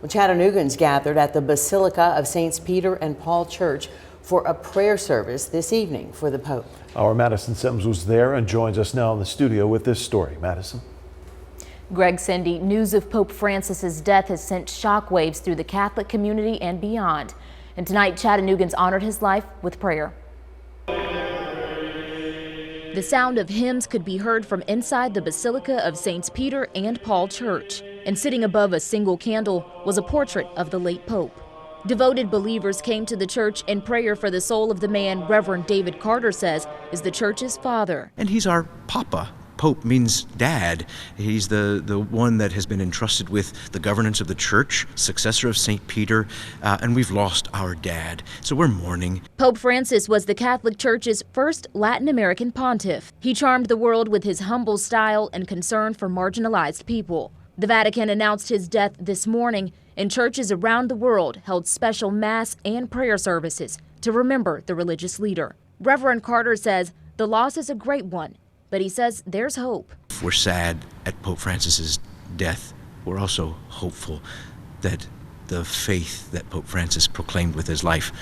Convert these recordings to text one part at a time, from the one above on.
Well, Chattanoogan's gathered at the Basilica of Saints Peter and Paul Church for a prayer service this evening for the Pope. Our Madison Sims was there and joins us now in the studio with this story. Madison. Greg, Cindy, news of Pope Francis's death has sent shockwaves through the Catholic community and beyond. And tonight, Chattanoogans honored his life with prayer. The sound of hymns could be heard from inside the Basilica of Saints Peter and Paul Church. And sitting above a single candle was a portrait of the late Pope. Devoted believers came to the church in prayer for the soul of the man Reverend David Carter says is the church's father. And he's our papa. Pope means dad. He's the one that has been entrusted with the governance of the church, successor of St. Peter, and we've lost our dad. So we're mourning. Pope Francis was the Catholic Church's first Latin American pontiff. He charmed the world with his humble style and concern for marginalized people. The Vatican announced his death this morning, and churches around the world held special mass and prayer services to remember the religious leader. Reverend Carter says the loss is a great one, but he says there's hope. We're sad at Pope Francis's death. We're also hopeful that the faith that Pope Francis proclaimed with his life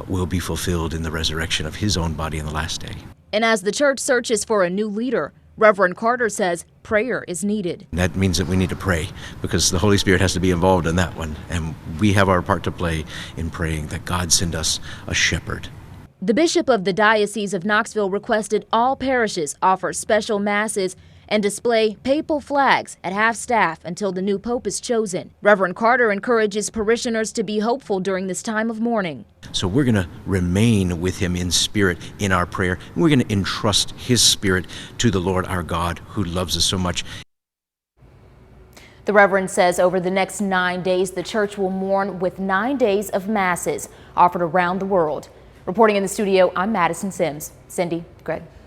will be fulfilled in the resurrection of his own body in the last day. And as the church searches for a new leader, Reverend Carter says prayer is needed. That means that we need to pray because the Holy Spirit has to be involved in that one. And we have our part to play in praying that God send us a shepherd. The Bishop of the Diocese of Knoxville requested all parishes offer special masses and display papal flags at half-staff until the new pope is chosen. Reverend Carter encourages parishioners to be hopeful during this time of mourning. So we're going to remain with him in spirit in our prayer. And we're going to entrust his spirit to the Lord our God who loves us so much. The Reverend says over the next 9 days, the church will mourn with 9 days of masses offered around the world. Reporting in the studio, I'm Madison Sims. Cindy, Greg.